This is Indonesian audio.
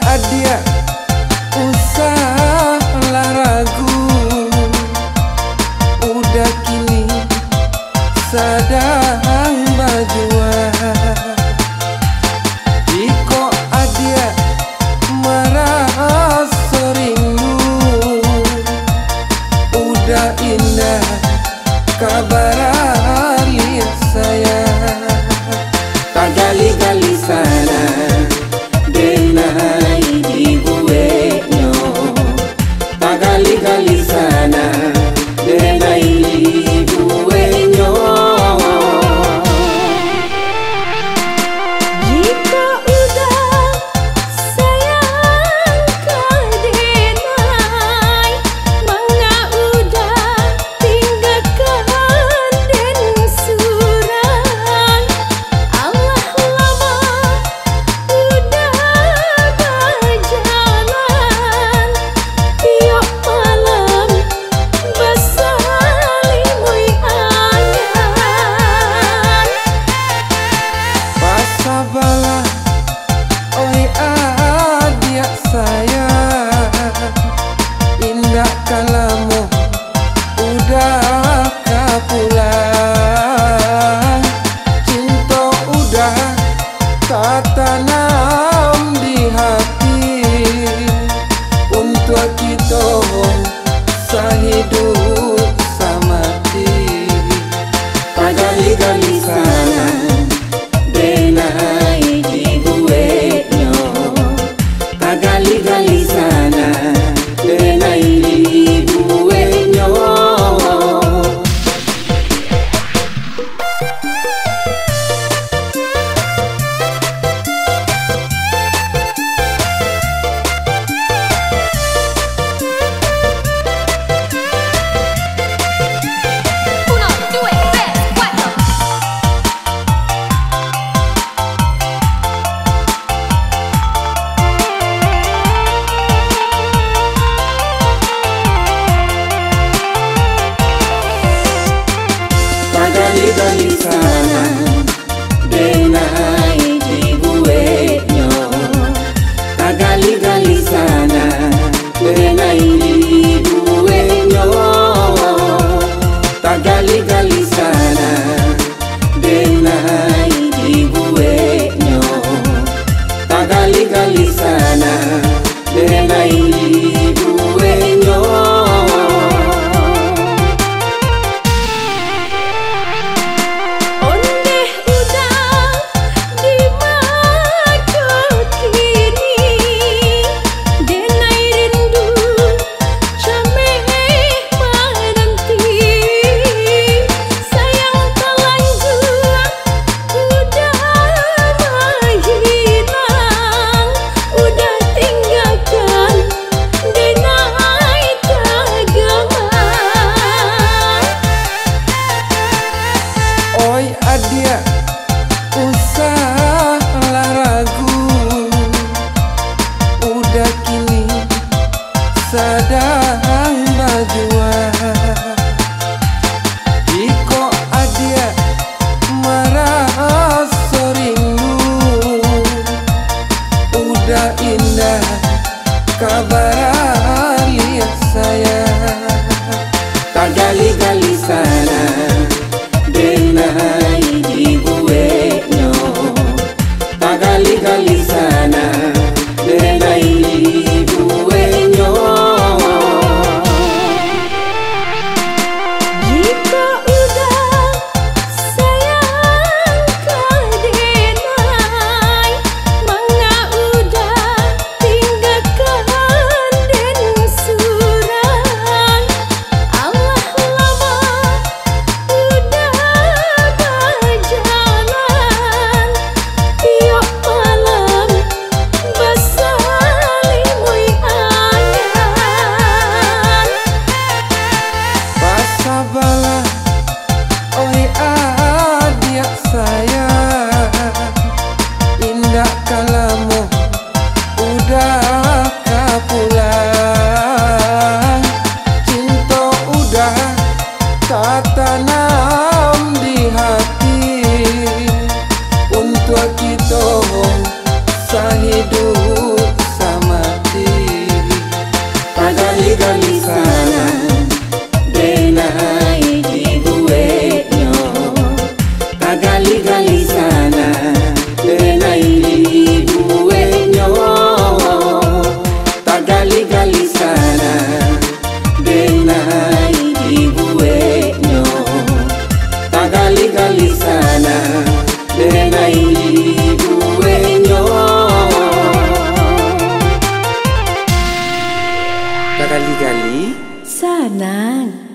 adia usahlah ragu, udah kini sadang bajuan. Iko adia merasa rindu, udah indah kabar lihat saya. Tak gali-gali sana denai di buenyo, tak gali-gali sana denai di buenyo. Jika udah sayang kadenai, mangga udah tinggalkan den suran. Allah lama udah berjalan, tiap malam bersalimuy angan. Pasabalah oi adia saya, indah kalamu udah kapulang. Cinta udah tak tanam di hati, untuk kita sehidup samati. Tak gali-gali sana denai di buenyo, tak gali-gali sana denai di buenyo. Uno, due, tres, cuatro. Tak gali-gali sana denai di buenyo, tak gali-gali sana denai di buenyo, tak gali-gali sana denai di buenyo, tak gali-gali sana denai di buenyo. Ondeh udah di mata kini, denai rindu cameh menanti. Sayang telanjang udah menghilang, udah tinggalkan denai dagangan. Oi adia usahlah ragu, udah kini sadang bajuan. Iko adia merasa rindu, udah indah kabar lihat saya. Tak gali-gali sana denai di buenyo, tak gali-gali sana denai di buenyo. Jika udah sayang kadenai, mangga udah tinggalkan den suran. Allah lama udah berjalan, tiap malam bersalimuy angan. Pasabalah oi adia saya, indah kalamu udah kapulang. Cinta udah tak tanam di hati, untuk kita sehidup sama. tagali-gali? Sanang.